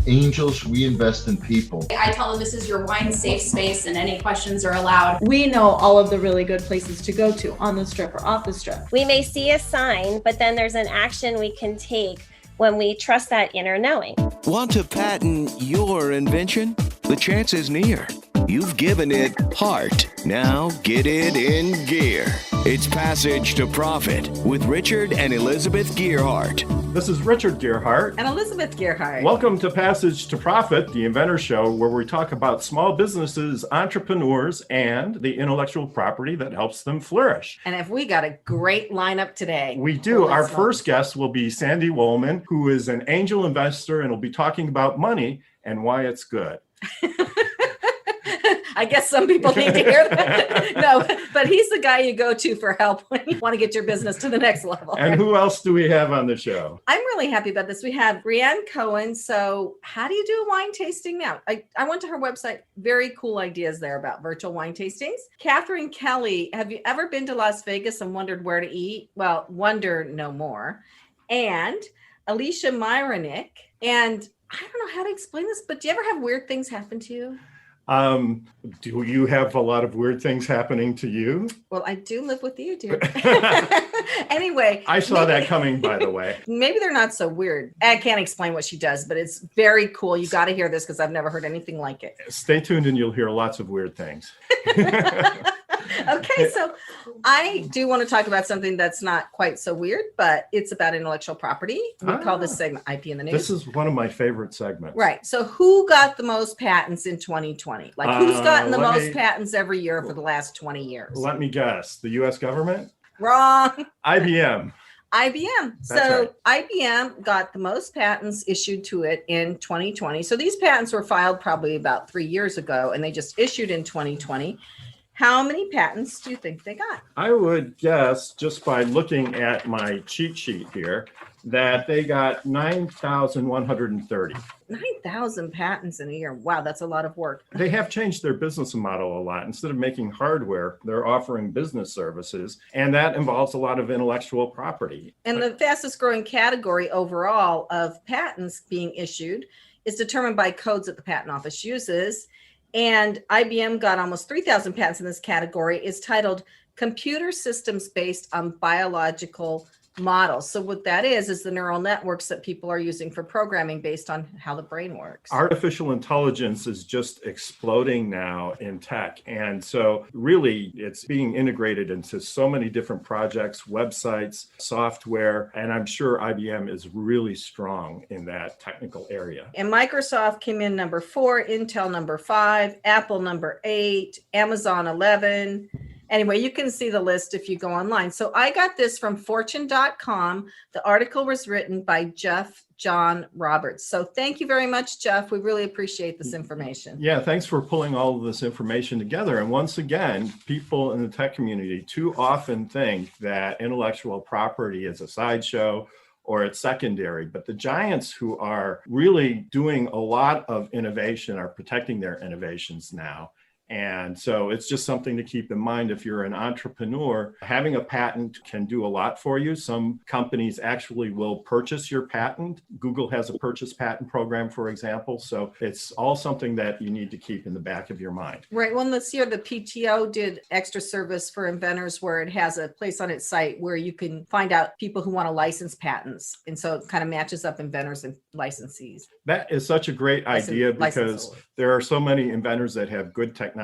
Angels, we invest in people. I tell them this is your wine safe space and any questions are allowed. We know all of the really good places to go to on the strip or off the strip. We may see a sign, but then there's an action we can take when we trust that inner knowing. Want to patent your invention? The chance is near. You've given it heart. Now get it in gear. It's Passage to Profit with Richard and Elizabeth Gearhart. This is Richard Gearhart. And Elizabeth Gearhart. Welcome to Passage to Profit, the Inventor Show, where we talk about small businesses, entrepreneurs, and the intellectual property that helps them flourish. And if we got a great lineup today. We do. Our first guest will be Sandy Wollman, who is an angel investor and will be talking about money and why it's good. I guess some people need to hear that. No, but he's the guy you go to for help when you want to get your business to the next level. And who else do we have on the show? I'm really happy about this. We have Brianne Cohen. So how do you do wine tasting now? I went to her website. Very cool ideas there about virtual wine tastings. Catherine Kelly, have you ever been to Las Vegas and wondered where to eat? Well, wonder no more. And Alicia Myronik. And I don't know how to explain this, but do you ever have weird things happen to you? Do you have a lot of weird things happening to you? Well, I do live with you, dear. Anyway. I saw that coming, by the way. Maybe they're not so weird. I can't explain what she does, but it's very cool. You got to hear this because I've never heard anything like it. Stay tuned and you'll hear lots of weird things. Okay, so I do want to talk about something that's not quite so weird, but it's about intellectual property. We call this segment IP in the News. This is one of my favorite segments. Right. So who got the most patents in 2020? Like who's gotten the most patents every year for the last 20 years? Let me guess. The U.S. government? Wrong. IBM. IBM. So right. IBM got the most patents issued to it in 2020. So these patents were filed probably about 3 years ago, and they just issued in 2020. How many patents do you think they got? I would guess, just by looking at my cheat sheet here, that they got 9,130. 9,000 patents in a year. Wow, that's a lot of work. They have changed their business model a lot. Instead of making hardware, they're offering business services, and that involves a lot of intellectual property. And the fastest growing category overall of patents being issued is determined by codes that the patent office uses. And IBM got almost 3,000 patents in this category. It's titled Computer Systems Based on Biological Models. So what that is the neural networks that people are using for programming based on how the brain works. Artificial intelligence is just exploding now in tech. And so really it's being integrated into so many different projects, websites, software, and I'm sure IBM is really strong in that technical area. And Microsoft came in number 4, Intel number 5, Apple number 8, Amazon 11. Anyway, you can see the list if you go online. So I got this from fortune.com. The article was written by Jeff John Roberts. So thank you very much, Jeff. We really appreciate this information. Yeah, thanks for pulling all of this information together. And once again, people in the tech community too often think that intellectual property is a sideshow or it's secondary, but the giants who are really doing a lot of innovation are protecting their innovations now. And so it's just something to keep in mind. If you're an entrepreneur, having a patent can do a lot for you. Some companies actually will purchase your patent. Google has a purchase patent program, for example. So it's all something that you need to keep in the back of your mind. Right. Well, this year, the PTO did extra service for inventors where it has a place on its site where you can find out people who want to license patents. And so it kind of matches up inventors and licensees. That is such a great idea because there are so many inventors that have good technologies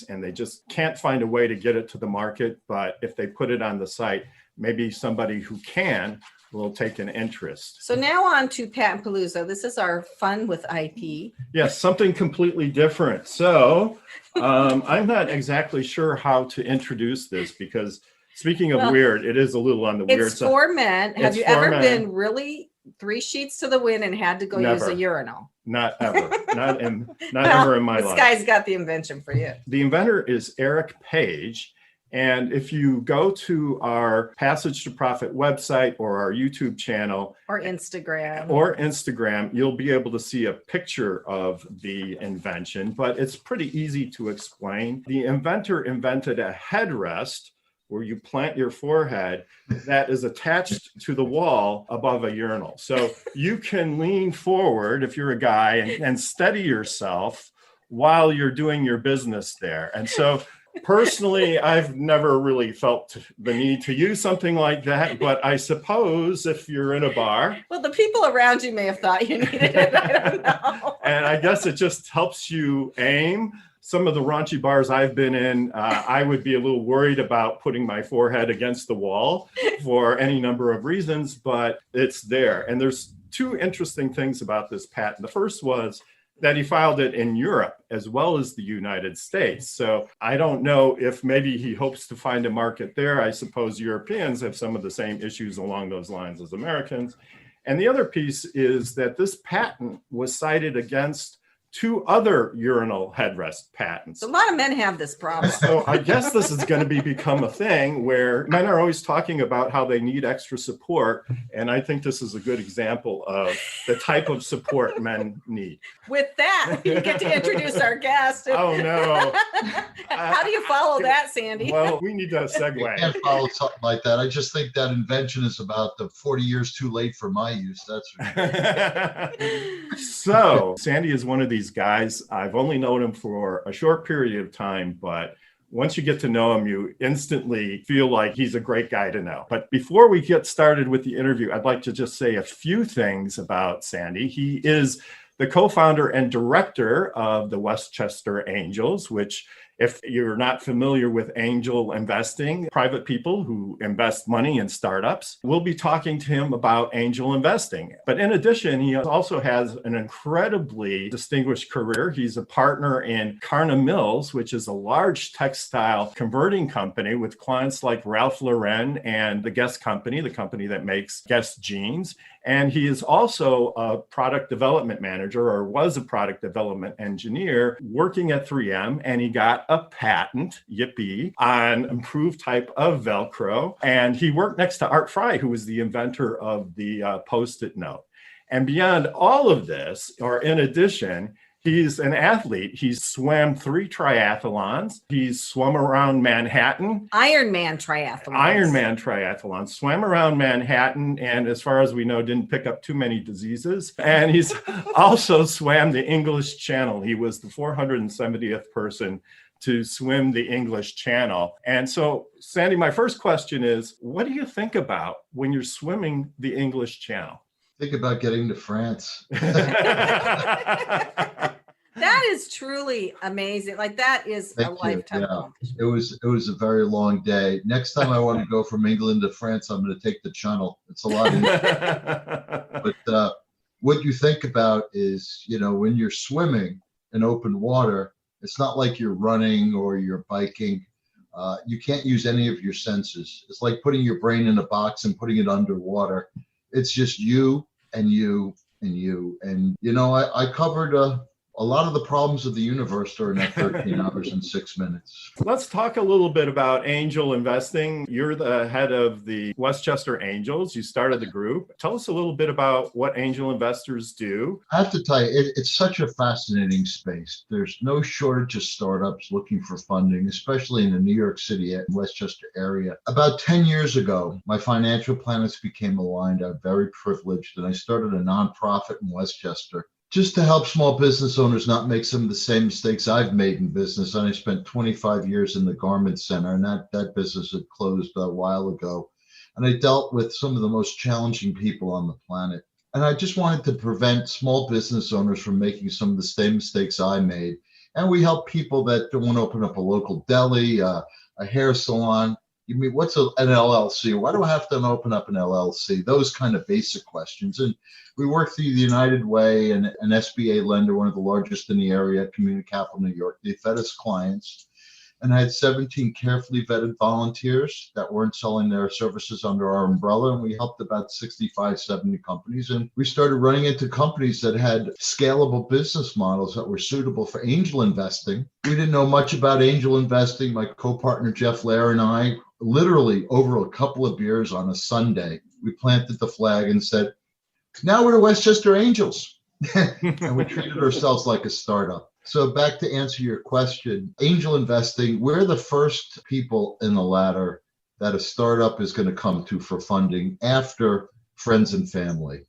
and they just can't find a way to get it to the market. But if they put it on the site, maybe somebody who can will take an interest. So now on to Patent Palooza. This is our fun with IP. Yes, something completely different. So I'm not exactly sure how to introduce this because speaking of weird, it is a little on the weird side. It's for men. Have you ever been really 3 sheets to the wind and had to go use a urinal? Not ever. Not ever in my life. This guy's got the invention for you. The inventor is Eric Page. And if you go to our Passage to Profit website or our YouTube channel or Instagram, you'll be able to see a picture of the invention, but it's pretty easy to explain. The inventor invented a headrest where you plant your forehead that is attached to the wall above a urinal. So you can lean forward if you're a guy and steady yourself while you're doing your business there. And so personally, I've never really felt the need to use something like that, but I suppose if you're in a bar. Well, the people around you may have thought you needed it. I don't know. And I guess it just helps you aim. Some of the raunchy bars I've been in, I would be a little worried about putting my forehead against the wall for any number of reasons, but it's there. And there's two interesting things about this patent. The first was that he filed it in Europe as well as the United States. So I don't know if maybe he hopes to find a market there. I suppose Europeans have some of the same issues along those lines as Americans. And the other piece is that this patent was cited against two other urinal headrest patents. A lot of men have this problem. So I guess this is going to become a thing where men are always talking about how they need extra support. And I think this is a good example of the type of support men need. With that, we get to introduce our guest. Oh, no. How do you follow that, Sandy? Well, we need to I segue. can't follow something like that. I just think that invention is about the 40 years too late for my use. That's So Sandy is one of these guys. I've only known him for a short period of time, but once you get to know him, you instantly feel like he's a great guy to know. But before we get started with the interview, I'd like to just say a few things about Sandy. He is the co-founder and director of the Westchester Angels, which, if you're not familiar with angel investing, private people who invest money in startups, we'll be talking to him about angel investing. But in addition, he also has an incredibly distinguished career. He's a partner in Carna Mills, which is a large textile converting company with clients like Ralph Lauren and the Guess company, the company that makes Guess jeans. And he is also a product development manager, or was a product development engineer working at 3M. And he got a patent, yippee, on improved type of Velcro. And he worked next to Art Fry, who was the inventor of the Post-it note. And beyond all of this, or in addition, he's an athlete. He's swam 3 triathlons. He's swum around Manhattan. Ironman triathlons. Swam around Manhattan, and as far as we know, didn't pick up too many diseases. And he's also swam the English Channel. He was the 470th person to swim the English Channel. And so, Sandy, my first question is, what do you think about when you're swimming the English Channel? think about getting to France. That is truly amazing. Like, that is a lifetime accomplishment. It was a very long day. Next time I want to go from England to France, I'm going to take the Channel. It's a lot easier. But what you think about is, when you're swimming in open water, it's not like you're running or you're biking. You can't use any of your senses. It's like putting your brain in a box and putting it underwater. It's just you and you and you. And, I covered a lot of the problems of the universe during that 13 hours and 6 minutes. Let's talk a little bit about angel investing. You're the head of the Westchester Angels. You started the group. Tell us a little bit about what angel investors do. I have to tell you, it's such a fascinating space. There's no shortage of startups looking for funding, especially in the New York City and Westchester area. About 10 years ago, my financial planets became aligned. I'm very privileged, and I started a nonprofit in Westchester just to help small business owners not make some of the same mistakes I've made in business. And I spent 25 years in the garment center, and that business had closed a while ago. And I dealt with some of the most challenging people on the planet. And I just wanted to prevent small business owners from making some of the same mistakes I made. And we help people that want to open up a local deli, a hair salon. You mean, what's an LLC? Why do I have to open up an LLC? Those kind of basic questions. And we work through the United Way and an SBA lender, one of the largest in the area, Community Capital New York. They fed us clients. And I had 17 carefully vetted volunteers that weren't selling their services under our umbrella. And we helped about 65, 70 companies. And we started running into companies that had scalable business models that were suitable for angel investing. We didn't know much about angel investing. My co-partner, Jeff Lair, and I, literally over a couple of beers on a Sunday, we planted the flag and said, now we're the Westchester Angels. And we treated ourselves like a startup. So back to answer your question, angel investing, we're the first people in the ladder that a startup is going to come to for funding after friends and family.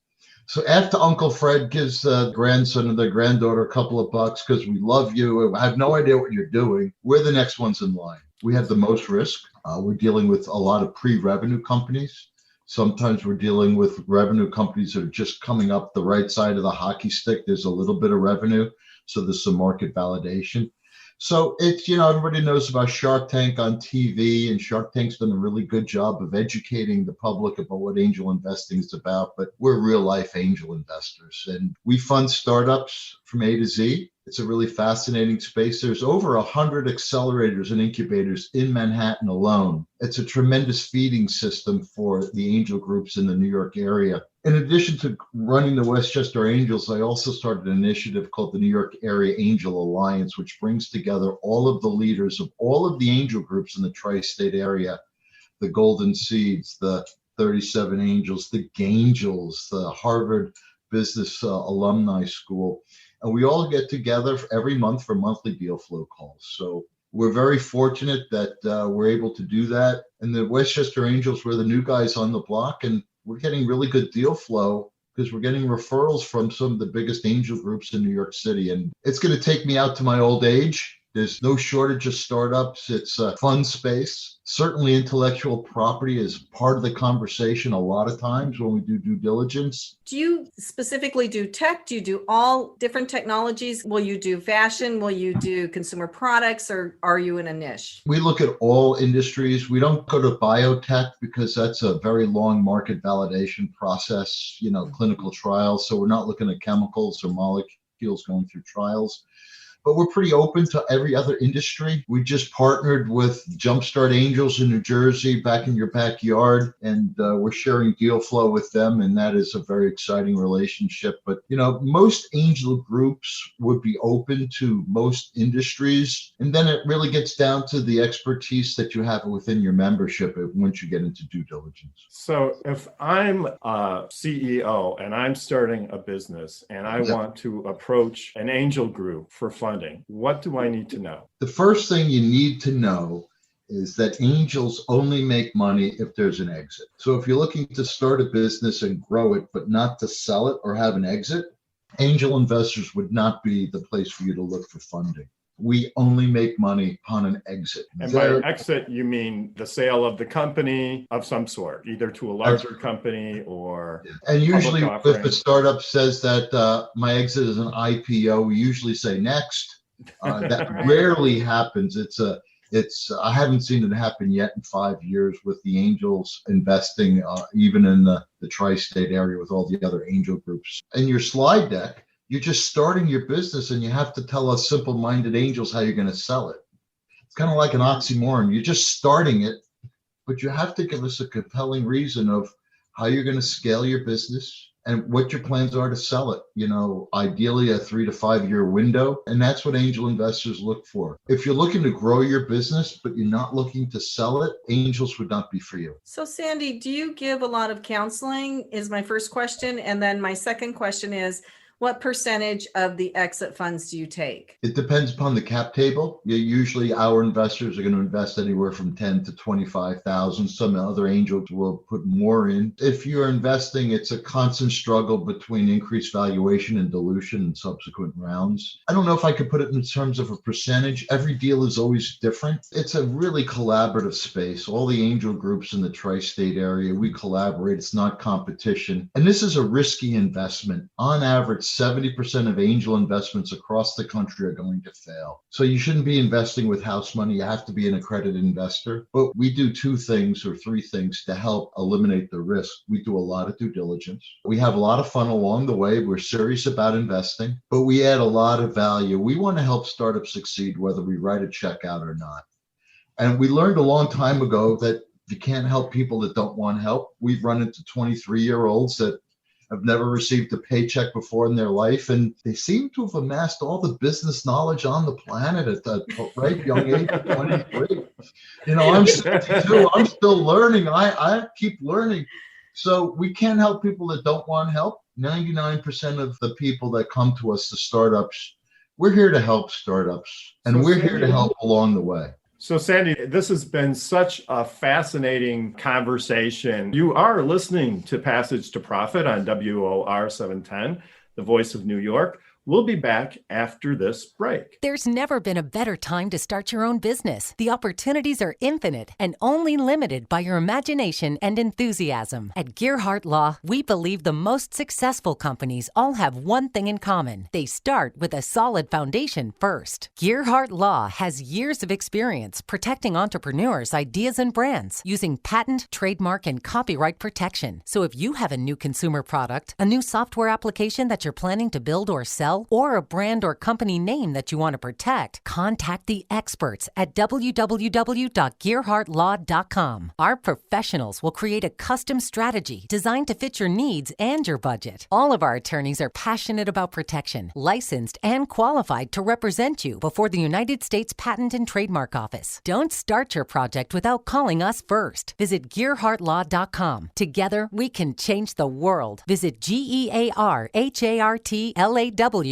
So after Uncle Fred gives the grandson or the granddaughter a couple of bucks because we love you, I have no idea what you're doing, we're the next ones in line. We have the most risk. We're dealing with a lot of pre-revenue companies. Sometimes we're dealing with revenue companies that are just coming up the right side of the hockey stick. There's a little bit of revenue, so there's some market validation. So it's, everybody knows about Shark Tank on TV, and Shark Tank's done a really good job of educating the public about what angel investing is about, but we're real life angel investors, and we fund startups from A to Z. It's a really fascinating space. There's over 100 accelerators and incubators in Manhattan alone. It's a tremendous feeding system for the angel groups in the New York area. In addition to running the Westchester Angels, I also started an initiative called the New York Area Angel Alliance, which brings together all of the leaders of all of the angel groups in the tri-state area, the Golden Seeds, the 37 Angels, the Gangels, the Harvard Business Alumni School. And we all get together every month for monthly deal flow calls. So we're very fortunate that we're able to do that. And the Westchester Angels were the new guys on the block, and we're getting really good deal flow because we're getting referrals from some of the biggest angel groups in New York City. And it's going to take me out to my old age. There's no shortage of startups. It's a fun space. Certainly intellectual property is part of the conversation a lot of times when we do due diligence. Do you specifically do tech? Do you do all different technologies? Will you do fashion? Will you do consumer products, or are you in a niche? We look at all industries. We don't go to biotech because that's a very long market validation process, clinical trials. So we're not looking at chemicals or molecules going through trials. But we're pretty open to every other industry. We just partnered with Jumpstart Angels in New Jersey, back in your backyard, and we're sharing deal flow with them, and that is a very exciting relationship. But, most angel groups would be open to most industries, and then it really gets down to the expertise that you have within your membership once you get into due diligence. So if I'm a CEO and I'm starting a business and I want to approach an angel group for funding, what do I need to know? The first thing you need to know is that angels only make money if there's an exit. So if you're looking to start a business and grow it, but not to sell it or have an exit, angel investors would not be the place for you to look for funding. We only make money upon an exit. And by exit, you mean the sale of the company of some sort, either to a larger company or. And usually if a startup says that my exit is an IPO, we usually say next. That rarely happens. I haven't seen it happen yet in 5 years with the angels investing, even in the tri-state area with all the other angel groups. In your slide deck, you're just starting your business and you have to tell us simple-minded angels how you're going to sell it. It's kind of like an oxymoron. You're just starting it, but you have to give us a compelling reason of how you're going to scale your business and what your plans are to sell it. Ideally a 3 to 5 year window. And that's what angel investors look for. If you're looking to grow your business, but you're not looking to sell it, angels would not be for you. So Sandy, do you give a lot of counseling is my first question. And then my second question is, what percentage of the exit funds do you take? It depends upon the cap table. Usually our investors are going to invest anywhere from 10 to 25,000. Some other angels will put more in. If you're investing, it's a constant struggle between increased valuation and dilution in subsequent rounds. I don't know if I could put it in terms of a percentage. Every deal is always different. It's a really collaborative space. All the angel groups in the tri-state area, we collaborate. It's not competition. And this is a risky investment. On average, 70% of angel investments across the country are going to fail. So you shouldn't be investing with house money. You have to be an accredited investor. But we do 2 things or 3 things to help eliminate the risk. We do a lot of due diligence. We have a lot of fun along the way. We're serious about investing, but we add a lot of value. We want to help startups succeed, whether we write a check out or not. And we learned a long time ago that you can't help people that don't want help. We've run into 23-year-olds that have never received a paycheck before in their life, and they seem to have amassed all the business knowledge on the planet at that right young age of 23. I'm 62. I'm still learning. I keep learning. So we can't help people that don't want help. 99% of the people that come to us, the startups, we're here to help startups, and we're here to help along the way. So Sandy, this has been such a fascinating conversation. You are listening to Passage to Profit on WOR 710, the voice of New York. We'll be back after this break. There's never been a better time to start your own business. The opportunities are infinite and only limited by your imagination and enthusiasm. At Gearhart Law, we believe the most successful companies all have one thing in common. They start with a solid foundation first. Gearhart Law has years of experience protecting entrepreneurs' ideas and brands using patent, trademark, and copyright protection. So if you have a new consumer product, a new software application that you're planning to build or sell, or a brand or company name that you want to protect, contact the experts at www.gearhartlaw.com. Our professionals will create a custom strategy designed to fit your needs and your budget. All of our attorneys are passionate about protection, licensed and qualified to represent you before the United States Patent and Trademark Office. Don't start your project without calling us first. Visit gearhartlaw.com. Together, we can change the world. Visit GEARHARTLAW.com.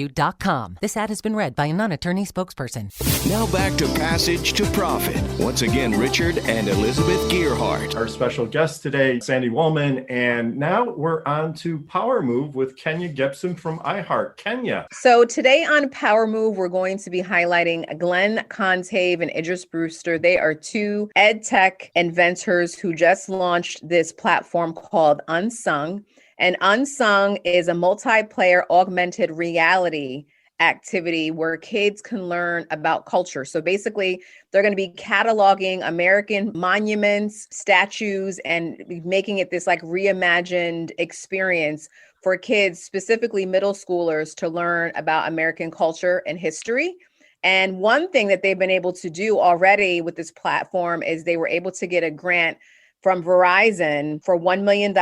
This ad has been read by a non-attorney spokesperson. Now back to Passage to Profit. Once again, Richard and Elizabeth Gearhart. Our special guest today, Sandy Woolman. And now we're on to Power Move with Kenya Gibson from iHeart. Kenya. So today on Power Move, we're going to be highlighting Glenn Contave and Idris Brewster. They are two ed tech inventors who just launched this platform called Unsung. And Unsung is a multiplayer augmented reality activity where kids can learn about culture. So basically, they're going to be cataloging American monuments, statues, and making it this like reimagined experience for kids, specifically middle schoolers, to learn about American culture and history. And one thing that they've been able to do already with this platform is they were able to get a grant from Verizon for $1 million,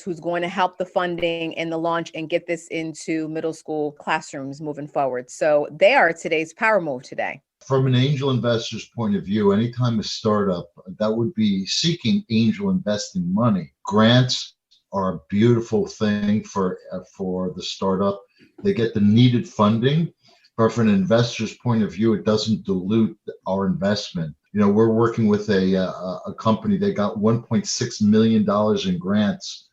who's going to help the funding and the launch and get this into middle school classrooms moving forward. So they are today's Power Move today. From an angel investor's point of view, anytime a startup that would be seeking angel investing money, grants are a beautiful thing for the startup. They get the needed funding, but from an investor's point of view, it doesn't dilute our investment. You know, we're working with a company that got $1.6 million in grants.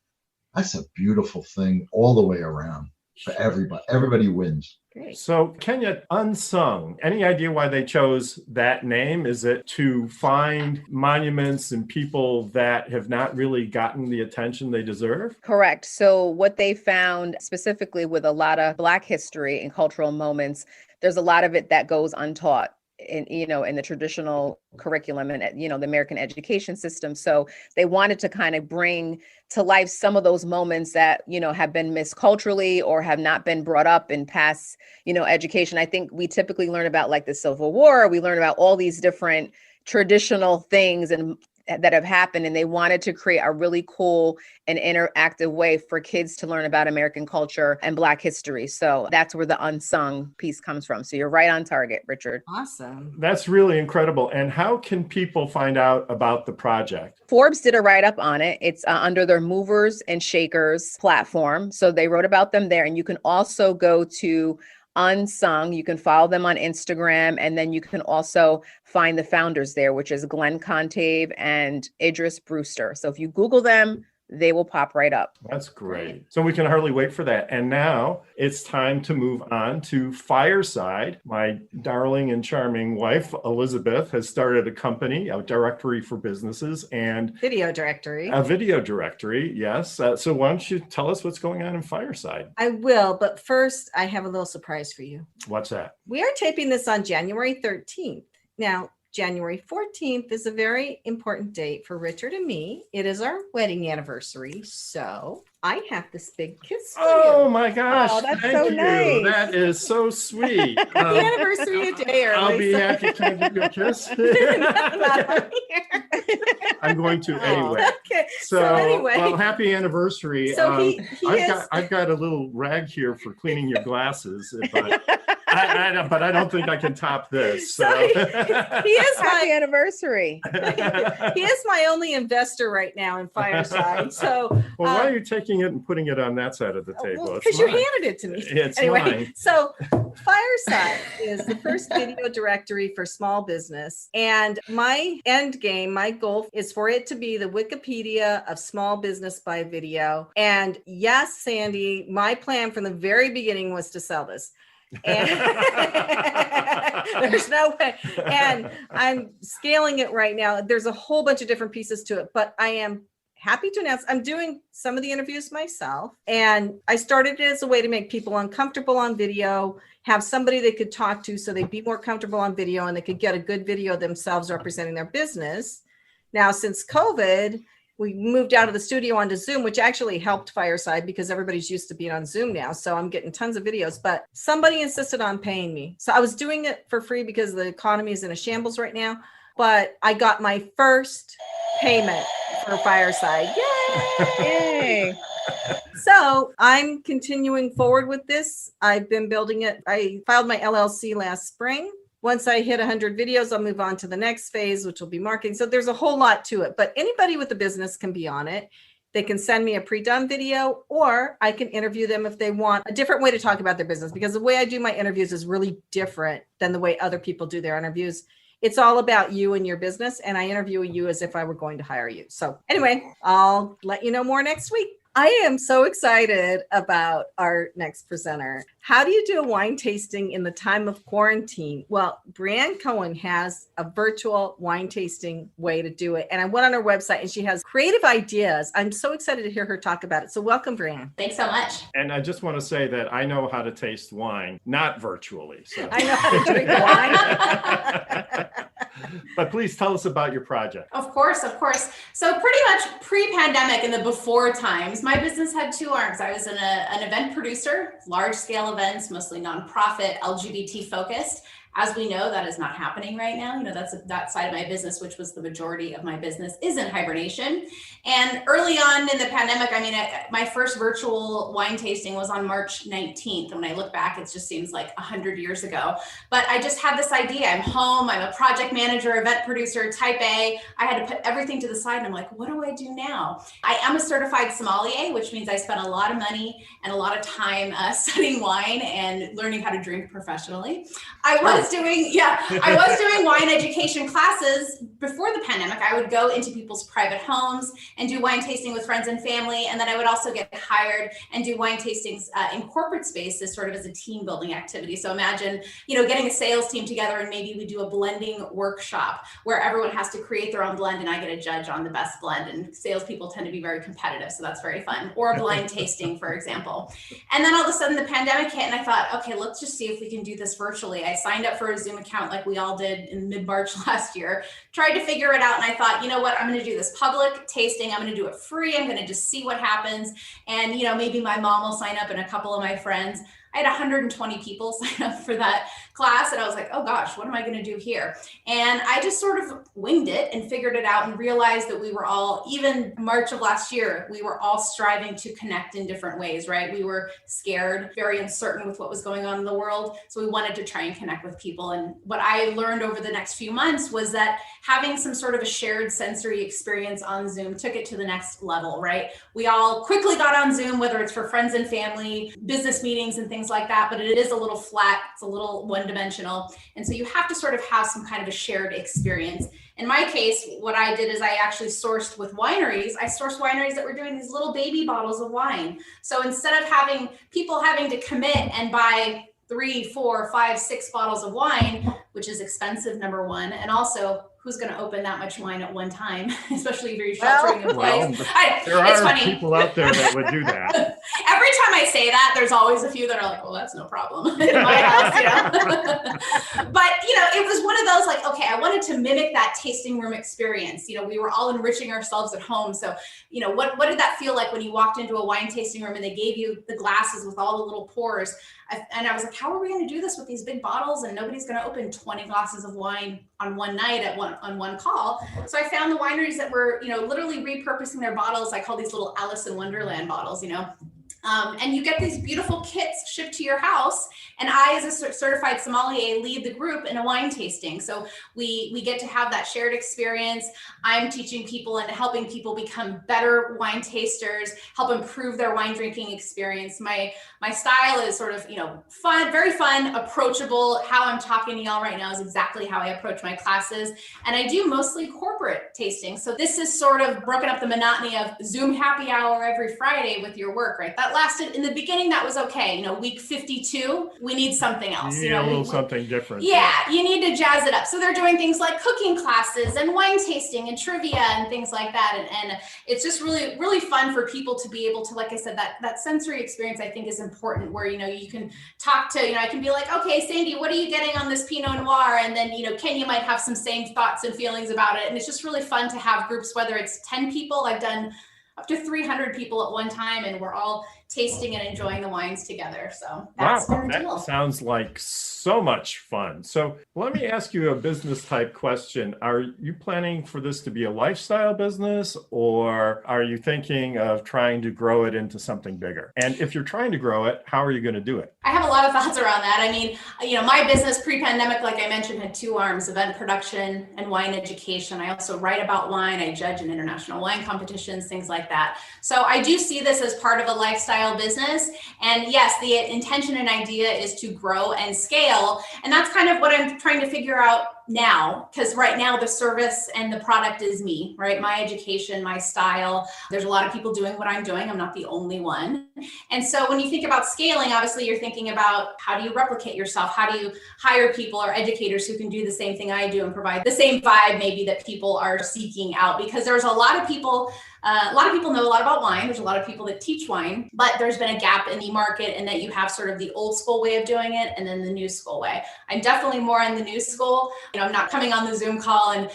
That's a beautiful thing all the way around for everybody. Everybody wins. Great. So Kenya, Unsung, any idea why they chose that name? Is it to find monuments and people that have not really gotten the attention they deserve? Correct. So what they found specifically with a lot of Black history and cultural moments, there's a lot of it that goes untaught in the traditional curriculum and, the American education system. So they wanted to kind of bring to life some of those moments that, have been missed culturally or have not been brought up in past, education. I think we typically learn about like the Civil War. We learn about all these different traditional things and that have happened, and they wanted to create a really cool and interactive way for kids to learn about American culture and Black history. So that's where the Unsung piece comes from. So you're right on target, Richard. Awesome. That's really incredible. And how can people find out about the project? Forbes did a write-up on it. It's under their Movers and Shakers platform. So they wrote about them there. And you can also go to Unsung. You can follow them on Instagram, and then you can also find the founders there, which is Glenn Contave and Idris Brewster. So if you Google them, they will pop right up. That's great. So we can hardly wait for that. And now it's time to move on to Fireside. My darling and charming wife, Elizabeth, has started a company, a directory for businesses and Video directory. a video directory. Yes. So why don't you tell us what's going on in Fireside? I will, but first I have a little surprise for you. What's that? We are taping this on January 13th. Now, January 14th is a very important date for Richard and me. It is our wedding anniversary. So I have this big kiss for Oh you. my gosh. Oh, that's thank so you. nice. That is so sweet. The anniversary a day early. I'll be so- happy. Can I give you a kiss? Not on here. I'm going to anyway. Okay. So, anyway. well, happy anniversary. So he I've is. got a little rag here for cleaning your glasses. But I know, but I don't think I can top this. So. He is Happy my anniversary. he is my only investor right now in Fireside. So Well, why are you taking it and putting it on that side of the table? because you handed it to me. It's Anyway, mine. so Fireside is the first video directory for small business. And my end game, my goal is for it to be the Wikipedia of small business by video. And yes, Sandy, my plan from the very beginning was to sell this. And there's no way. And I'm scaling it right now. There's a whole bunch of different pieces to it, but I am happy to announce I'm doing some of the interviews myself. And I started it as a way to make people uncomfortable on video, have somebody they could talk to so they'd be more comfortable on video and they could get a good video themselves representing their business. Now, since COVID, we moved out of the studio onto Zoom, which actually helped Fireside because everybody's used to being on Zoom now. So I'm getting tons of videos, but somebody insisted on paying me. So I was doing it for free because the economy is in a shambles right now. But I got my first payment for Fireside. Yay! Yay. So I'm continuing forward with this. I've been building it. I filed my LLC last spring. Once I hit 100 videos, I'll move on to the next phase, which will be marketing. So there's a whole lot to it, but anybody with a business can be on it. They can send me a pre-done video, or I can interview them if they want a different way to talk about their business, because the way I do my interviews is really different than the way other people do their interviews. It's all about you and your business, and I interview you as if I were going to hire you. So anyway, I'll let you know more next week. I am so excited about our next presenter. How do you do a wine tasting in the time of quarantine? Well, Brianne Cohen has a virtual wine tasting way to do it. And I went on her website and she has creative ideas. I'm so excited to hear her talk about it. So welcome, Brianne. Thanks so much. And I just want to say that I know how to taste wine, not virtually. So. I know how to drink wine. But please tell us about your project. Of course, of course. So pretty much pre-pandemic in the before times, my business had two arms. I was an event producer, large scale events, mostly nonprofit, LGBT focused. As we know, that is not happening right now. You know, that's that side of my business, which was the majority of my business, is in hibernation. And early on in the pandemic, I mean, my first virtual wine tasting was on March 19th. And when I look back, it just seems like 100 years ago. But I just had this idea. I'm home. I'm a project manager, event producer, type A. I had to put everything to the side. And I'm like, what do I do now? I am a certified sommelier, which means I spent a lot of money and a lot of time studying wine and learning how to drink professionally. I was doing wine education classes before the pandemic. I would go into people's private homes and do wine tasting with friends and family. And then I would also get hired and do wine tastings in corporate spaces, sort of as a team building activity. So imagine, you know, getting a sales team together and maybe we do a blending workshop where everyone has to create their own blend and I get a judge on the best blend. And salespeople tend to be very competitive. So that's very fun. Or a blind tasting, for example. And then all of a sudden the pandemic hit and I thought, okay, let's just see if we can do this virtually. I signed up for a Zoom account like we all did in mid-March last year, tried to figure it out. And I thought, you know what, I'm going to do this public tasting. I'm going to do it free. I'm going to just see what happens. And, you know, maybe my mom will sign up and a couple of my friends. I had 120 people sign up for that class. And I was like, oh gosh, what am I going to do here? And I just sort of winged it and figured it out and realized that we were all, even March of last year, we were all striving to connect in different ways, right? We were scared, very uncertain with what was going on in the world. So we wanted to try and connect with people. And what I learned over the next few months was that having some sort of a shared sensory experience on Zoom took it to the next level, right? We all quickly got on Zoom, whether it's for friends and family, business meetings and things like that, but it is a little flat, it's a little one-dimensional. And so you have to sort of have some kind of a shared experience. In my case, what I did is I actually sourced with wineries. I sourced wineries that were doing these little baby bottles of wine. So instead of having people having to commit and buy 3, 4, 5, 6 bottles of wine, which is expensive, number one, and also who's going to open that much wine at one time, especially if you're sheltering in place. There are people out there that would do that. Every time I say that, there's always a few that are like, well, that's no problem in my house, you know. But, you know, it was one of those like, okay, I wanted to mimic that tasting room experience. You know, we were all enriching ourselves at home. So, you know, what did that feel like when you walked into a wine tasting room and they gave you the glasses with all the little pours? And I was like, how are we going to do this with these big bottles? And nobody's going to open 20 glasses of wine on one night on one call. So I found the wineries that were, you know, literally repurposing their bottles. I call these little Alice in Wonderland bottles, you know. And you get these beautiful kits shipped to your house And I, as a certified sommelier, lead the group in a wine tasting. So we get to have that shared experience. I'm teaching people and helping people become better wine tasters, help improve their wine drinking experience. My style is sort of, fun, very fun, approachable. How I'm talking to y'all right now is exactly how I approach my classes. And I do mostly corporate tasting. So this is sort of broken up the monotony of Zoom happy hour every Friday with your work, right? That lasted in the beginning, that was okay. Week 52, we need something else. You need a little something different. Yeah, you need to jazz it up. So they're doing things like cooking classes and wine tasting and trivia and things like that. And it's just really, really fun for people to be able to, like I said, that sensory experience I think is important where, you can talk to, I can be like, okay, Sandy, what are you getting on this Pinot Noir? And then, Kenya might have some same thoughts and feelings about it. And it's just really fun to have groups, whether it's 10 people, I've done up to 300 people at one time, and we're all tasting and enjoying the wines together. So that's wow, the deal. That sounds like so much fun. So let me ask you a business type question. Are you planning for this to be a lifestyle business, or are you thinking of trying to grow it into something bigger? And if you're trying to grow it, how are you going to do it? I have a lot of thoughts around that. I mean, my business pre-pandemic, like I mentioned, had two arms: event production and wine education. I also write about wine. I judge in international wine competitions, things like that. So I do see this as part of a lifestyle business. And yes, the intention and idea is to grow and scale. And that's kind of what I'm trying to figure out now, because right now the service and the product is me, right? My education, my style. There's a lot of people doing what I'm doing. I'm not the only one. And so when you think about scaling, obviously you're thinking about how do you replicate yourself? How do you hire people or educators who can do the same thing I do and provide the same vibe maybe that people are seeking out? Because there's a lot of people know a lot about wine. There's a lot of people that teach wine, but there's been a gap in the market in that you have sort of the old school way of doing it and then the new school way. I'm definitely more in the new school. I'm not coming on the Zoom call and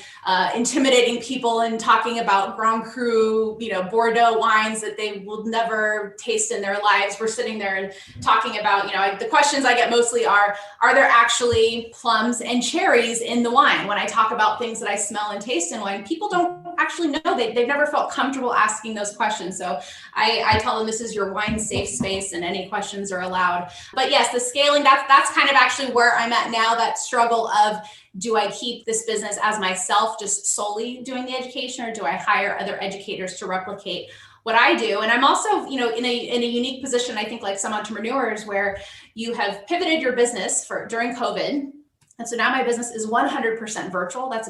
intimidating people and talking about Grand Cru, Bordeaux wines that they will never taste in their lives. We're sitting there and talking about, the questions I get mostly are there actually plums and cherries in the wine? When I talk about things that I smell and taste in wine, people don't actually know. They've never felt comfortable asking those questions. So I tell them this is your wine safe space and any questions are allowed. But yes, the scaling, that's kind of actually where I'm at now, that struggle of, do I keep this business as myself, just solely doing the education, or do I hire other educators to replicate what I do? And I'm also, in a unique position, I think, like some entrepreneurs, where you have pivoted your business during COVID. And so now my business is 100% virtual. That's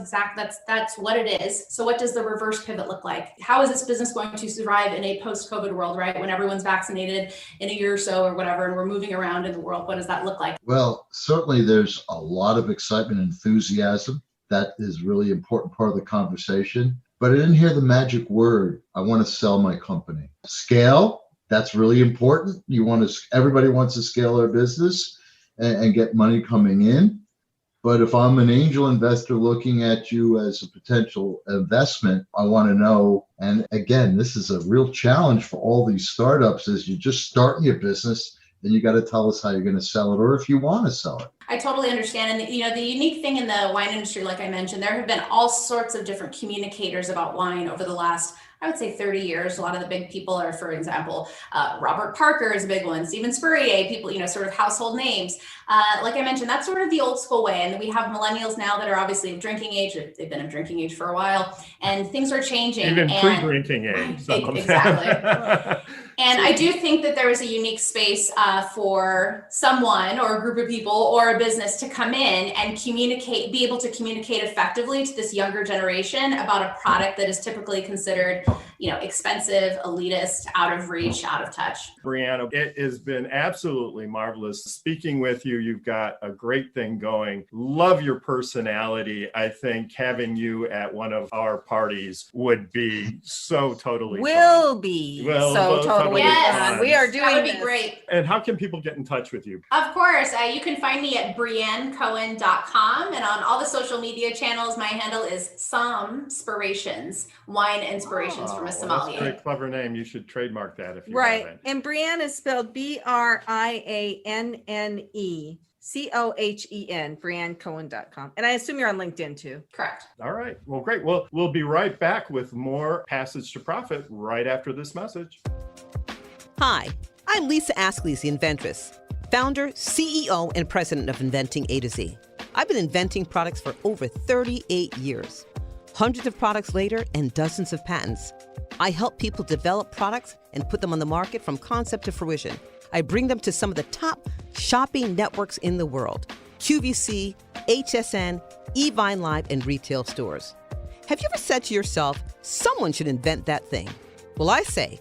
what it is. So what does the reverse pivot look like? How is this business going to survive in a post-COVID world, right? When everyone's vaccinated in a year or so or whatever, and we're moving around in the world, what does that look like? Well, certainly there's a lot of excitement and enthusiasm. That is really important part of the conversation. But I didn't hear the magic word. I want to sell my company. Scale, that's really important. Everybody wants to scale their business and get money coming in. But if I'm an angel investor looking at you as a potential investment, I want to know, and again, this is a real challenge for all these startups, is you're just starting your business, then you got to tell us how you're going to sell it, or if you want to sell it. I totally understand. And the unique thing in the wine industry, like I mentioned, there have been all sorts of different communicators about wine over the last, I would say, 30 years. A lot of the big people are, for example, Robert Parker is a big one, Stephen Spurrier, people, sort of household names. Like I mentioned, that's sort of the old school way. And we have millennials now that are obviously of drinking age. They've been of drinking age for a while, and things are changing. Even pre-drinking age. Exactly. And I do think that there is a unique space for someone or a group of people or a business to come in and be able to communicate effectively to this younger generation about a product that is typically considered, expensive, elitist, out of reach, out of touch. Brianna, it has been absolutely marvelous speaking with you. You've got a great thing going. Love your personality. I think having you at one of our parties would be so totally fun. Totally fun. We are doing that would this. Be great. And how can people get in touch with you? Of course, you can find me at briannecohen.com, and on all the social media channels, my handle is Sommspirations, wine inspirations from a sommelier. That's a very clever name. You should trademark that if you haven't. And Brianne is spelled BrianneCohen, briannecohen.com. And I assume you're on LinkedIn too. Correct. All right. Well, great. Well, we'll be right back with more Passage to Profit right after this message. Hi, I'm Lisa Askley, the inventress. founder, CEO, and president of Inventing A to Z. I've been inventing products for over 38 years. Hundreds of products later and dozens of patents. I help people develop products and put them on the market from concept to fruition. I bring them to some of the top shopping networks in the world: QVC, HSN, eVine Live, and retail stores. Have you ever said to yourself, someone should invent that thing? Well, I say,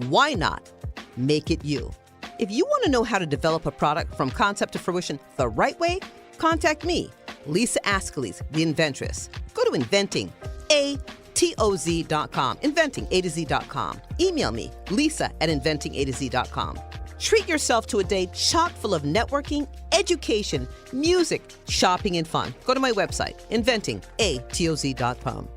why not make it you? If you want to know how to develop a product from concept to fruition the right way, contact me, Lisa Askeles, the inventress. Go to inventingatoz.com, inventingatoz.com. Email me, lisa@inventingatoz.com. Treat yourself to a day chock full of networking, education, music, shopping, and fun. Go to my website, inventingatoz.com.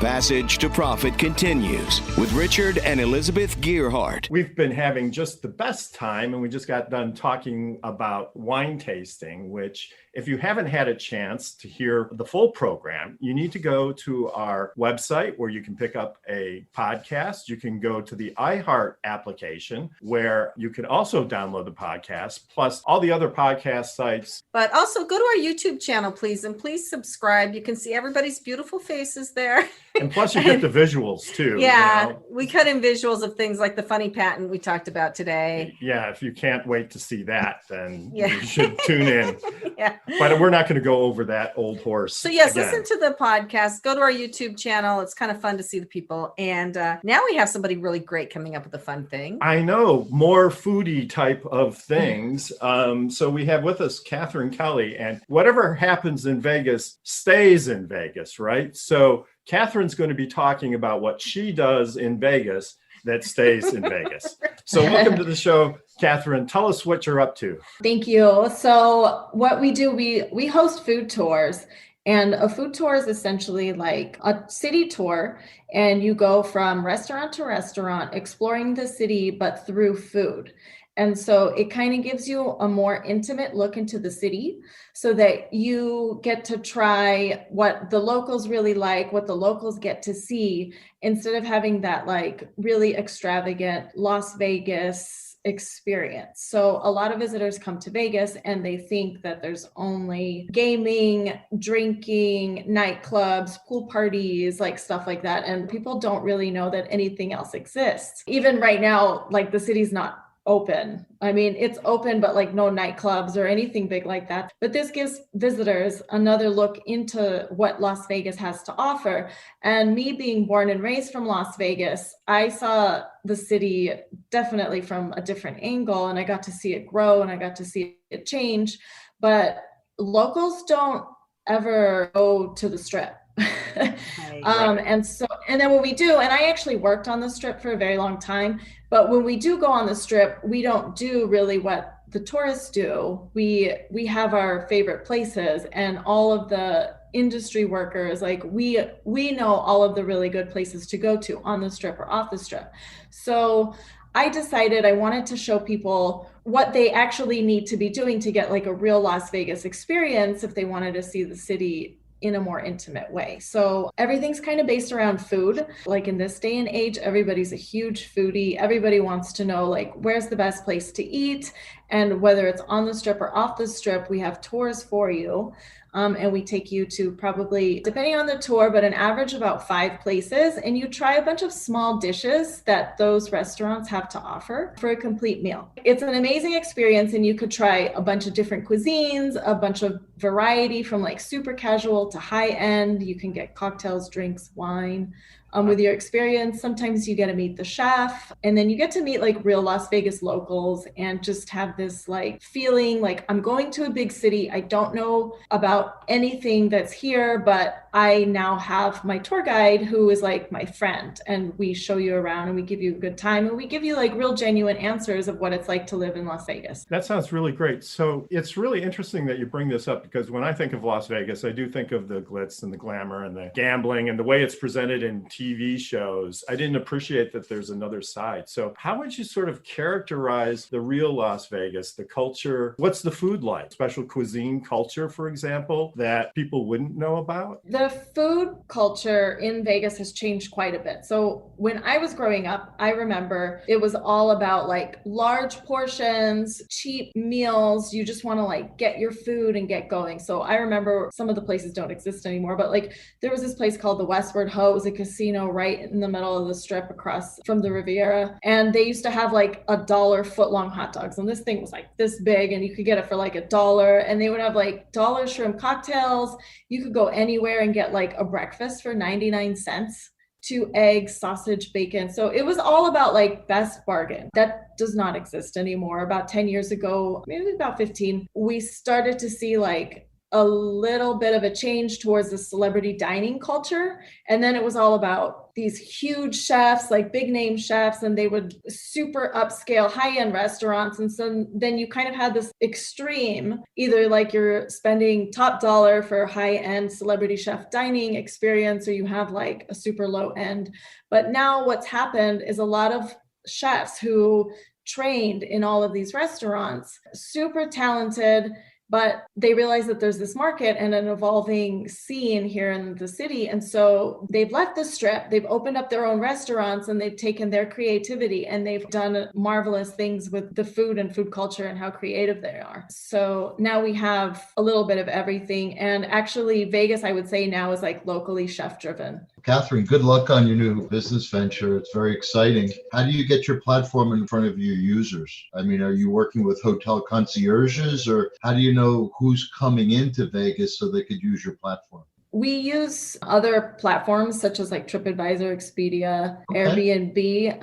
Passage to Profit continues with Richard and Elizabeth Gearhart. We've been having just the best time, and we just got done talking about wine tasting, which, if you haven't had a chance to hear the full program, you need to go to our website where you can pick up a podcast. You can go to the iHeart application where you can also download the podcast, plus all the other podcast sites. But also go to our YouTube channel, please, and please subscribe. You can see everybody's beautiful faces there. And plus you get the visuals too. Yeah, you know? we cut in visuals of things like the funny patent we talked about today. Yeah, if you can't wait to see that, then Yeah. you should tune in. Yeah. But we're not going to go over that old horse. So yes, again. listen to the podcast. Go to our YouTube channel. It's kind of fun to see the people. And now we have somebody really great coming up with a fun thing. I know, more foodie type of things. So we have with us Catherine Kelly, and whatever happens in Vegas stays in Vegas, right? So Catherine's going to be talking about what she does in Vegas that stays in Vegas. So welcome to the show, Catherine. Tell us what you're up to. Thank you. So what we do, we host food tours, and a food tour is essentially like a city tour, and you go from restaurant to restaurant exploring the city, but through food. And so it kind of gives you a more intimate look into the city so that you get to try what the locals really like, what the locals get to see, instead of having that like really extravagant Las Vegas experience. So a lot of visitors come to Vegas and they think that there's only gaming, drinking, nightclubs, pool parties, like stuff like that. And people don't really know that anything else exists. Even right now, like the city's not open. I mean, it's open, but like no nightclubs or anything big like that. But this gives visitors another look into what Las Vegas has to offer. And me being born and raised from Las Vegas, I saw the city definitely from a different angle, and I got to see it grow and I got to see it change. But locals don't ever go to the Strip. And then when we do, and I actually worked on the Strip for a very long time, but when we do go on the Strip, we don't do really what the tourists do. We have our favorite places, and all of the industry workers, like we know all of the really good places to go to on the Strip or off the Strip. So I decided I wanted to show people what they actually need to be doing to get like a real Las Vegas experience if they wanted to see the city in a more intimate way. So everything's kind of based around food. Like in this day and age, everybody's a huge foodie. Everybody wants to know like where's the best place to eat, and whether it's on the Strip or off the Strip, we have tours for you. And we take you to probably, depending on the tour, but an average about 5 places. And you try a bunch of small dishes that those restaurants have to offer for a complete meal. It's an amazing experience, and you could try a bunch of different cuisines, a bunch of variety from like super casual to high end. You can get cocktails, drinks, wine. With your experience, sometimes you get to meet the chef, and then you get to meet like real Las Vegas locals and just have this like feeling like I'm going to a big city. I don't know about anything that's here, but I now have my tour guide who is like my friend, and we show you around and we give you a good time, and we give you like real genuine answers of what it's like to live in Las Vegas. That sounds really great. So it's really interesting that you bring this up, because when I think of Las Vegas, I do think of the glitz and the glamour and the gambling and the way it's presented in TV TV shows, I didn't appreciate that there's another side. So how would you sort of characterize the real Las Vegas, the culture? What's the food like? Special cuisine culture, for example, that people wouldn't know about? The food culture in Vegas has changed quite a bit. So when I was growing up, I remember it was all about like large portions, cheap meals. You just want to like get your food and get going. So I remember some of the places don't exist anymore, but like there was this place called the Westward Ho. It was a casino right in the middle of the strip across from the Riviera. And they used to have like $1 foot-long hot dogs. And this thing was like this big and you could get it for like $1. And they would have like dollar shrimp cocktails. You could go anywhere and get like a breakfast for 99 cents. 2 eggs, sausage, bacon. So it was all about like best bargain. That does not exist anymore. About 10 years ago, maybe about 15, we started to see like a little bit of a change towards the celebrity dining culture. And then it was all about these huge chefs, like big name chefs, and they would super upscale high-end restaurants. And so then you kind of had this extreme, either like you're spending top dollar for high-end celebrity chef dining experience, or you have like a super low end. But now what's happened is a lot of chefs who trained in all of these restaurants, super talented, but they realize that there's this market and an evolving scene here in the city. And so they've left the strip, they've opened up their own restaurants, and they've taken their creativity and they've done marvelous things with the food and food culture and how creative they are. So now we have a little bit of everything. And actually Vegas, I would say now is like locally chef driven. Catherine, good luck on your new business venture. It's very exciting. How do you get your platform in front of your users? I mean, are you working with hotel concierges, or how do you know who's coming into Vegas so they could use your platform? We use other platforms such as like TripAdvisor, Expedia, Airbnb,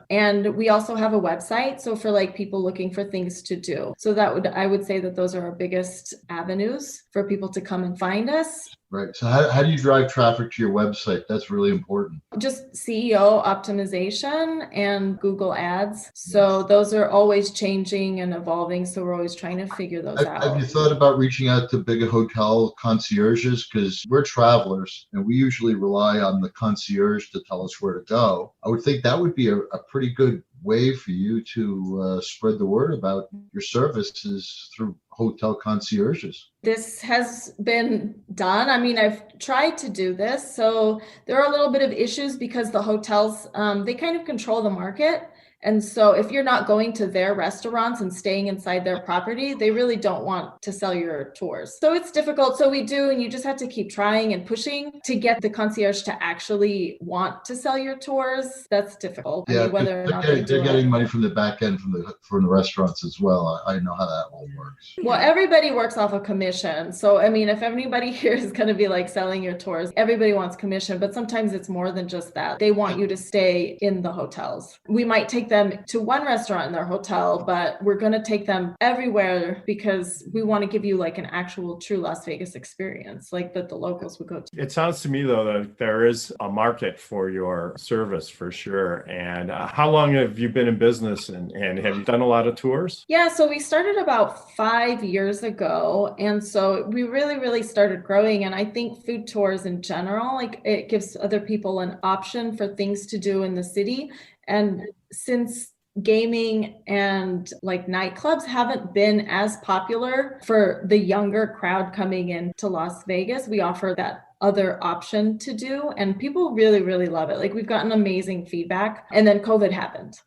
and we also have a website. So for like people looking for things to do. So I would say that those are our biggest avenues for people to come and find us. Right. So how do you drive traffic to your website? That's really important. Just SEO optimization and Google Ads. So those are always changing and evolving. So we're always trying to figure those out. Have you thought about reaching out to big hotel concierges? Because we're travelers and we usually rely on the concierge to tell us where to go. I would think that would be a pretty good way for you to spread the word about your services through hotel concierges. This has been done. I mean, I've tried to do this. So there are a little bit of issues because the hotels, they kind of control the market. And so if you're not going to their restaurants and staying inside their property, they really don't want to sell your tours. So it's difficult. So we do, and you just have to keep trying and pushing to get the concierge to actually want to sell your tours. That's difficult. Yeah, I mean, whether or not they're getting money from the back end from the restaurants as well. I know how that all works. Well, everybody works off a commission. So, I mean, if anybody here is going to be like selling your tours, everybody wants commission, but sometimes it's more than just that. They want you to stay in the hotels. We might take them to one restaurant in their hotel, but we're going to take them everywhere because we want to give you like an actual true Las Vegas experience, like that the locals would go to. It sounds to me, though, that there is a market for your service for sure. And how long have you been in business, and have you done a lot of tours? Yeah, so we started about 5 years ago. And so we really started growing. And I think food tours in general, like it gives other people an option for things to do in the city. And since gaming and like nightclubs haven't been as popular for the younger crowd coming into Las Vegas, we offer that other option to do. And people really love it. Like we've gotten amazing feedback. And then COVID happened.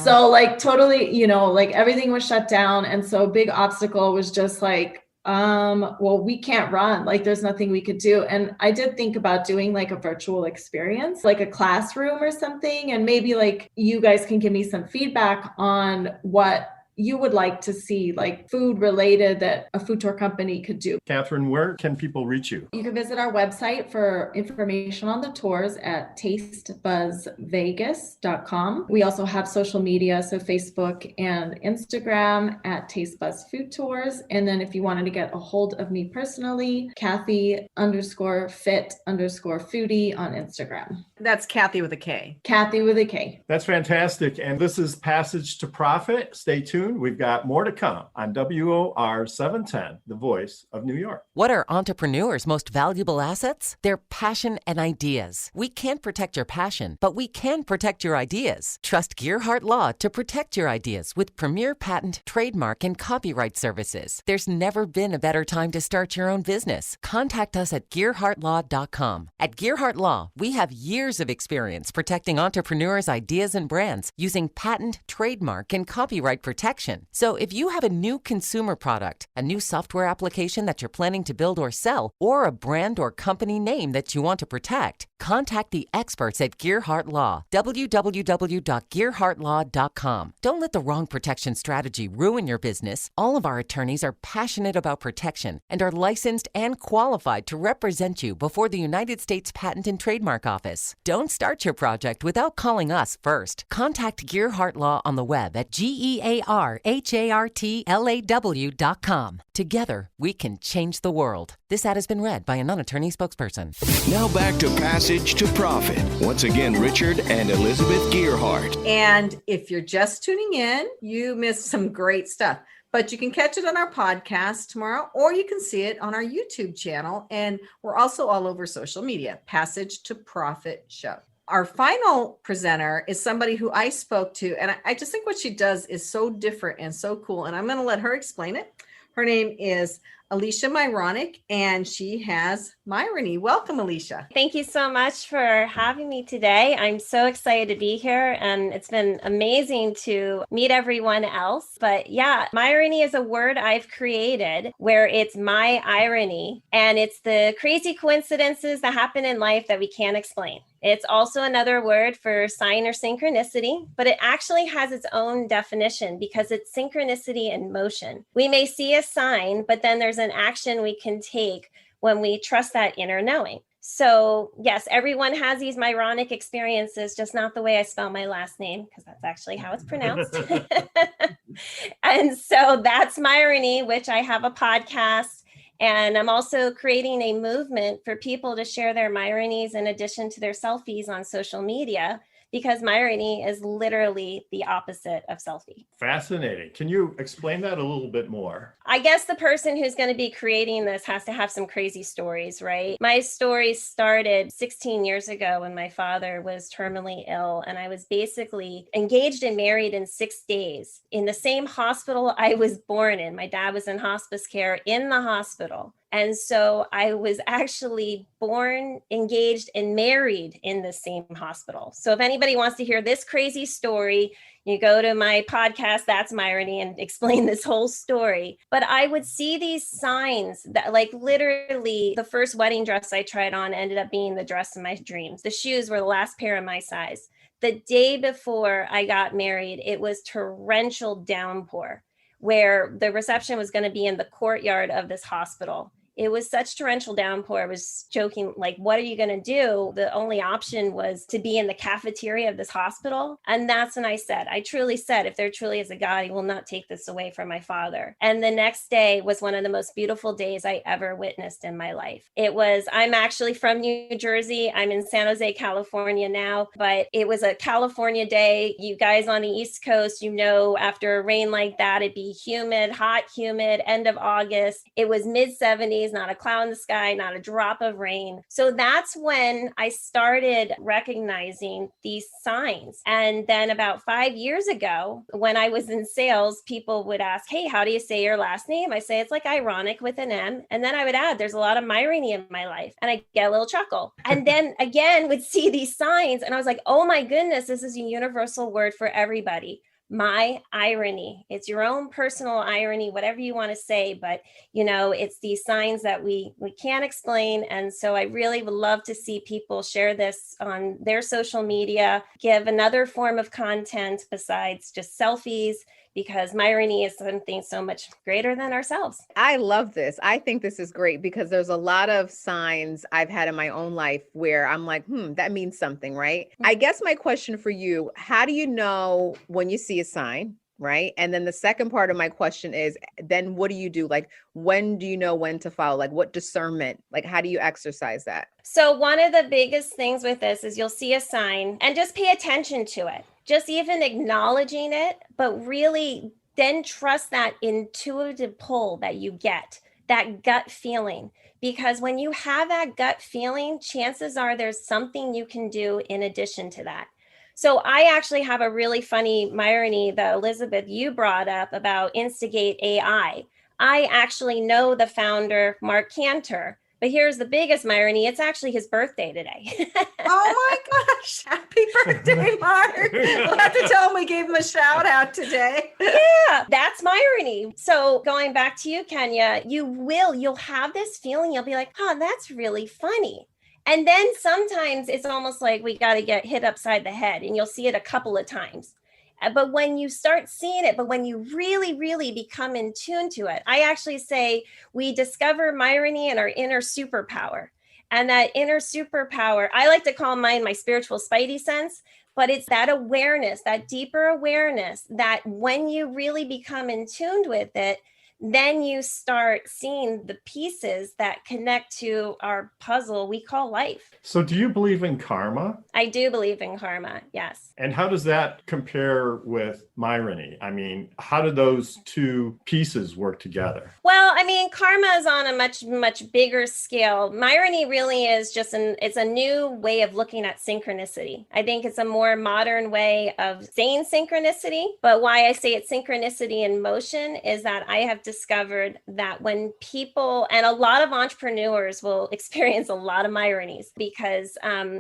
So like totally, like everything was shut down. And so big obstacle was just like, well, we can't run, like there's nothing we could do. And I did think about doing like a virtual experience, like a classroom or something. And maybe like you guys can give me some feedback on what you would like to see, like food related, that a food tour company could do. Catherine, where can people reach you? You can visit our website for information on the tours at tastebuzzvegas.com. We also have social media, so Facebook and Instagram at Tastebuzz Food Tours. And then if you wanted to get a hold of me personally, Kathy_fit_foodie on Instagram. That's Kathy with a K. Kathy with a K. That's fantastic. And this is Passage to Profit. Stay tuned. tuned. We've got more to come on WOR 710, the voice of New York. What are entrepreneurs' most valuable assets? Their passion and ideas. We can't protect your passion, but we can protect your ideas. Trust Gearhart Law to protect your ideas with premier patent, trademark, and copyright services. There's never been a better time to start your own business. Contact us at GearhartLaw.com. At Gearhart Law, we have years of experience protecting entrepreneurs' ideas and brands using patent, trademark, and copyright protection. So if you have a new consumer product, a new software application that you're planning to build or sell, or a brand or company name that you want to protect, contact the experts at Gearhart Law. www.gearhartlaw.com. Don't let the wrong protection strategy ruin your business. All of our attorneys are passionate about protection and are licensed and qualified to represent you before the United States Patent and Trademark Office. Don't start your project without calling us first. Contact Gearhart Law on the web at GearhartLaw.com. Together, we can change the world. This ad has been read by a non-attorney spokesperson. Now back to Passage to Profit. Once again, Richard and Elizabeth Gearhart. And if you're just tuning in, you missed some great stuff. But you can catch it on our podcast tomorrow, or you can see it on our YouTube channel. And we're also all over social media, Passage to Profit Show. Our final presenter is somebody who I spoke to, and I just think what she does is so different and so cool. And I'm going to let her explain it. Her name is Alicia Myronic, and she has Myrony. Welcome, Alicia. Thank you so much for having me today. I'm so excited to be here, and it's been amazing to meet everyone else. But yeah, Myrony is a word I've created where it's my irony, and it's the crazy coincidences that happen in life that we can't explain. It's also another word for sign or synchronicity, but it actually has its own definition because it's synchronicity in motion. We may see a sign, but then there's an action we can take when we trust that inner knowing. So yes, everyone has these Myronic experiences, just not the way I spell my last name, because that's actually how it's pronounced. And so that's Myrony, which I have a podcast. And I'm also creating a movement for people to share their Myronies in addition to their selfies on social media, because Myrony is literally the opposite of selfie. Fascinating. Can you explain that a little bit more? I guess the person who's going to be creating this has to have some crazy stories, right? My story started 16 years ago when my father was terminally ill, and I was basically engaged and married in 6 days in the same hospital I was born in. My dad was in hospice care in the hospital. And so I was actually born, engaged, and married in the same hospital. So if anybody wants to hear this crazy story, you go to my podcast, That's Myrony, and explain this whole story. But I would see these signs that, like, literally the first wedding dress I tried on ended up being the dress of my dreams. The shoes were the last pair of my size. The day before I got married, it was torrential downpour, where the reception was going to be in the courtyard of this hospital. It was such torrential downpour. I was joking, like, what are you going to do? The only option was to be in the cafeteria of this hospital. And that's when I said, I truly said, if there truly is a God, he will not take this away from my father. And the next day was one of the most beautiful days I ever witnessed in my life. I'm actually from New Jersey. I'm in San Jose, California now, but it was a California day. You guys on the East Coast, after a rain like that, it'd be humid, hot, humid, end of August. It was mid-70s. Not a cloud in the sky, not a drop of rain. So that's when I started recognizing these signs. And then about 5 years ago, when I was in sales, people would ask, hey, how do you say your last name? I say, it's like ironic with an M. And then I would add, there's a lot of Myrony in my life. And I get a little chuckle. And then again, would see these signs. And I was like, oh my goodness, this is a universal word for everybody. My irony. It's your own personal irony, whatever you want to say, but it's these signs that we can't explain. And so I really would love to see people share this on their social media, give another form of content besides just selfies, because Myrony is something so much greater than ourselves. I love this. I think this is great because there's a lot of signs I've had in my own life where I'm like, that means something, right? I guess my question for you, how do you know when you see a sign, right? And then the second part of my question is, then what do you do? Like, when do you know when to follow? Like, what discernment? Like, how do you exercise that? So one of the biggest things with this is you'll see a sign and just pay attention to it. Just even acknowledging it, but really then trust that intuitive pull that you get, that gut feeling. Because when you have that gut feeling, chances are there's something you can do in addition to that. So I actually have a really funny irony that Elizabeth, you brought up about Instigate AI. I actually know the founder, Mark Cantor. But here's the biggest irony. It's actually his birthday today. Oh my gosh. Happy birthday, Mark. We'll have to tell him we gave him a shout out today. Yeah, that's irony. So going back to you, Kenya, you'll have this feeling. You'll be like, that's really funny. And then sometimes it's almost like we got to get hit upside the head, and you'll see it a couple of times. But when you start seeing it, but when you really, really become in tune to it, I actually say we discover irony in our inner superpower. And that inner superpower, I like to call mine my spiritual spidey sense, but it's that awareness, that deeper awareness that when you really become in tune with it, then you start seeing the pieces that connect to our puzzle we call life. So do you believe in karma? I do believe in karma, yes. And how does that compare with irony? I mean, how do those two pieces work together? Well, I mean, karma is on a much, much bigger scale. Irony really is just it's a new way of looking at synchronicity. I think it's a more modern way of saying synchronicity. But why I say it's synchronicity in motion is that I have discovered that when people, and a lot of entrepreneurs will experience a lot of ironies, because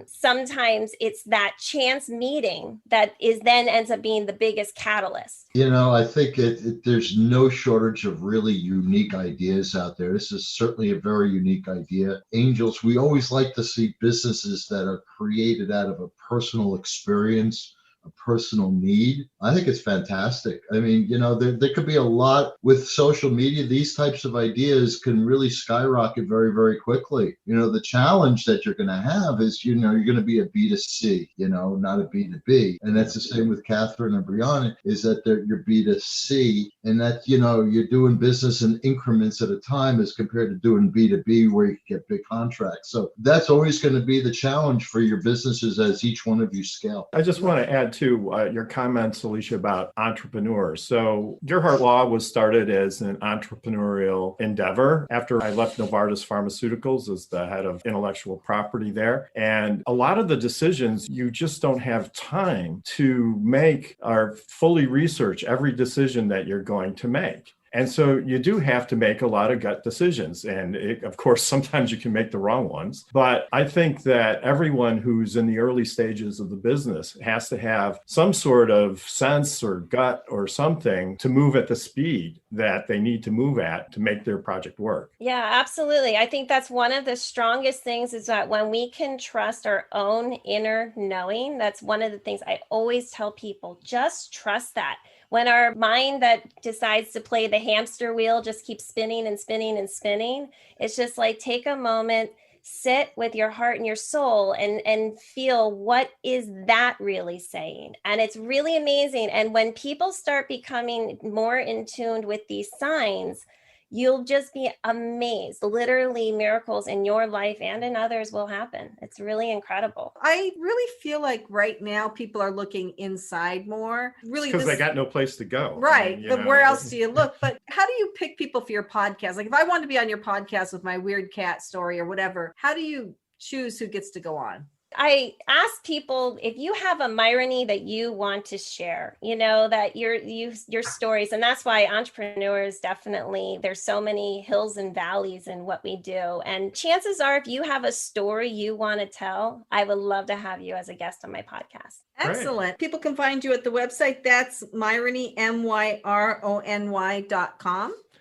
sometimes it's that chance meeting that then ends up being the biggest catalyst. I think there's no shortage of really unique ideas out there. This is certainly a very unique idea. Angels, we always like to see businesses that are created out of a personal experience, a personal need. I think it's fantastic. I mean, there could be a lot with social media. These types of ideas can really skyrocket very, very quickly. The challenge that you're going to have is, you're going to be a B2C, not a B2B. And that's the same with Catherine and Brianna, is that you're B2C, and that, you're doing business in increments at a time as compared to doing B2B where you can get big contracts. So that's always going to be the challenge for your businesses as each one of you scale. I just want to add to your comments, Alicia, about entrepreneurs. So Gerhardt Law was started as an entrepreneurial endeavor after I left Novartis Pharmaceuticals as the head of intellectual property there. And a lot of the decisions you just don't have time to make or fully research every decision that you're going to make. And so you do have to make a lot of gut decisions. And of course, sometimes you can make the wrong ones. But I think that everyone who's in the early stages of the business has to have some sort of sense or gut or something to move at the speed that they need to move at to make their project work. Yeah, absolutely. I think that's one of the strongest things, is that when we can trust our own inner knowing, that's one of the things I always tell people, just trust that. When our mind that decides to play the hamster wheel just keeps spinning and spinning and spinning, it's just like, take a moment, sit with your heart and your soul and feel, what is that really saying? And it's really amazing. And when people start becoming more in tune with these signs, you'll just be amazed. Literally, miracles in your life and in others will happen. It's really incredible. I really feel like right now people are looking inside more. Really, because they got no place to go. Right. But where else do you look? But how do you pick people for your podcast? Like, if I wanted to be on your podcast with my weird cat story or whatever, how do you choose who gets to go on? I ask people, if you have a irony that you want to share, that your stories, and that's why entrepreneurs definitely, there's so many hills and valleys in what we do. And chances are, if you have a story you want to tell, I would love to have you as a guest on my podcast. Excellent. Great. People can find you at the website. That's Myrony, MYRONY.com.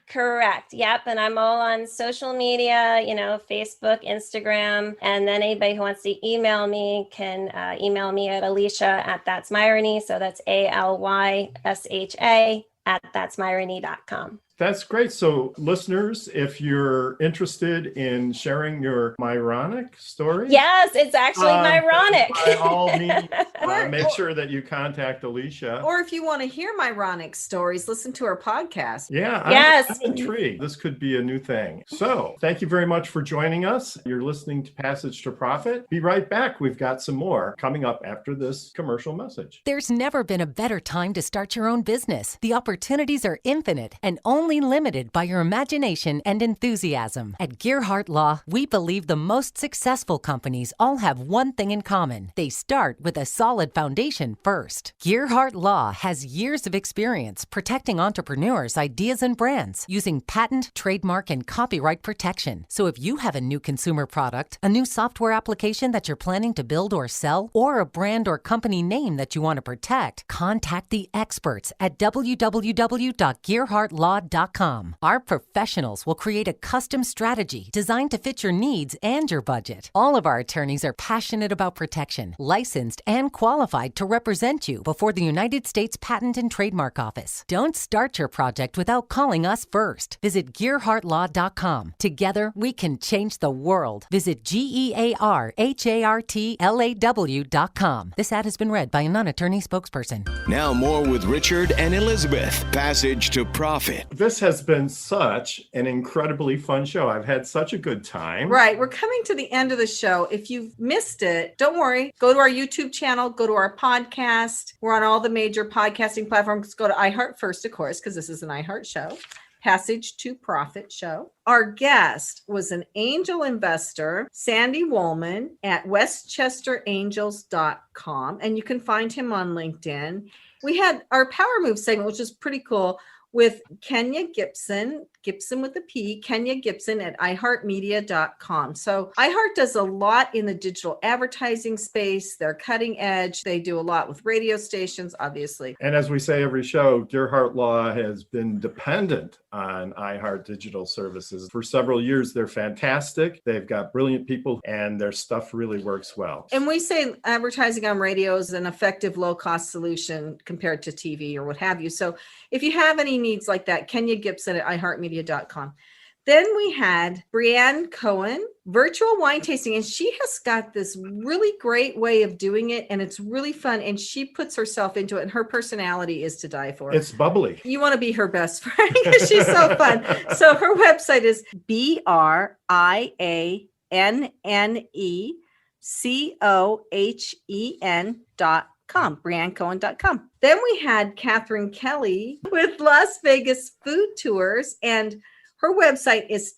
Correct. Yep. And I'm all on social media, Facebook, Instagram. And then anybody who wants to email me can email me at Alicia@that'smyrony. So that's ALYSHA @that'smyrony.com. That's great. So listeners, if you're interested in sharing your Myronic story. Yes, it's actually Myronic. By all means, make sure that you contact Alicia. Or if you want to hear Myronic stories, listen to our podcast. Yeah, Yes. I'm intrigued. This could be a new thing. So thank you very much for joining us. You're listening to Passage to Profit. Be right back. We've got some more coming up after this commercial message. There's never been a better time to start your own business. The opportunities are infinite and only limited by your imagination and enthusiasm. At Gearhart Law, we believe the most successful companies all have one thing in common. They start with a solid foundation first. Gearhart Law has years of experience protecting entrepreneurs' ideas and brands using patent, trademark, and copyright protection. So if you have a new consumer product, a new software application that you're planning to build or sell, or a brand or company name that you want to protect, contact the experts at www.gearhartlaw.com. Our professionals will create a custom strategy designed to fit your needs and your budget. All of our attorneys are passionate about protection, licensed and qualified to represent you before the United States Patent and Trademark Office. Don't start your project without calling us first. Visit GearhartLaw.com. Together, we can change the world. Visit GearhartLaw.com. This ad has been read by a non-attorney spokesperson. Now more with Richard and Elizabeth. Passage to Profit. This has been such an incredibly fun show. I've had such a good time. Right. We're coming to the end of the show. If you've missed it, don't worry. Go to our YouTube channel, go to our podcast. We're on all the major podcasting platforms. Go to iHeart first, of course, because this is an iHeart show. Passage to Profit show. Our guest was an angel investor, Sandy Woolman at westchesterangels.com. And you can find him on LinkedIn. We had our Power Move segment, which is pretty cool, with Kenya Gibson with a P, Kenya Gibson at iHeartMedia.com. So iHeart does a lot in the digital advertising space. They're cutting edge. They do a lot with radio stations, obviously. And as we say every show, Gearhart Law has been dependent on iHeart Digital Services. For several years, they're fantastic. They've got brilliant people and their stuff really works well. And we say advertising on radio is an effective low-cost solution compared to TV or what have you. So if you have any needs like that, Kenya Gibson at iHeartMedia.com. Then we had Brianne Cohen, virtual wine tasting, and she has got this really great way of doing it, and it's really fun, and she puts herself into it, and her personality is to die for. It's bubbly. You want to be her best friend because she's so fun. So her website is BrianneCohen.com, BrianneCohen.com. Then we had Catherine Kelly with Las Vegas Food Tours, and her website is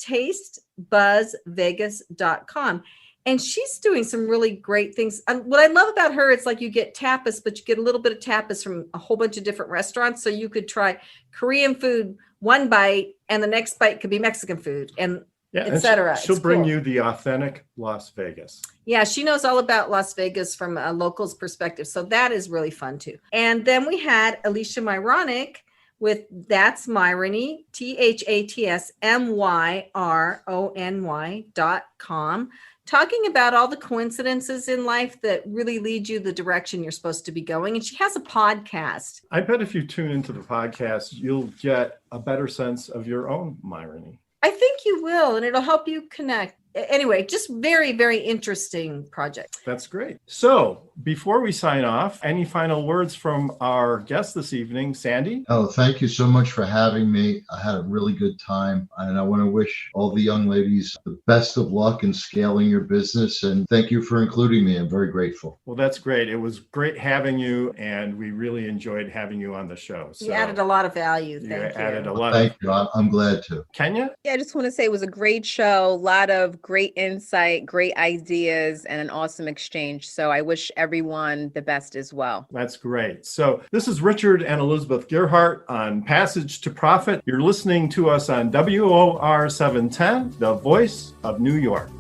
tastebuzzvegas.com. And she's doing some really great things. What I love about her, it's like you get tapas, but you get a little bit of tapas from a whole bunch of different restaurants. So you could try Korean food one bite, and the next bite could be Mexican food, and etc. She'll bring you the authentic Las Vegas. Yeah, she knows all about Las Vegas from a local's perspective. So that is really fun too. And then we had Alicia Myronic with That's Myrony, ThatsMyrony.com, talking about all the coincidences in life that really lead you the direction you're supposed to be going. And she has a podcast. I bet if you tune into the podcast, you'll get a better sense of your own Myrony. I think you will, and it'll help you connect. Anyway, just very, very interesting project. That's great. So before we sign off, any final words from our guest this evening, Sandy? Oh, thank you so much for having me. I had a really good time, and I want to wish all the young ladies the best of luck in scaling your business. And thank you for including me. I'm very grateful. Well, that's great. It was great having you, and we really enjoyed having you on the show. You added a lot of value. Thank you. Added a lot. Thank you. I'm glad to. Kenya? Yeah, I just want to say it was a great show, a lot of great insight, great ideas, and an awesome exchange. So I wish everyone the best as well. That's great. So this is Richard and Elizabeth Gearhart on Passage to Profit. You're listening to us on WOR 710, the voice of New York.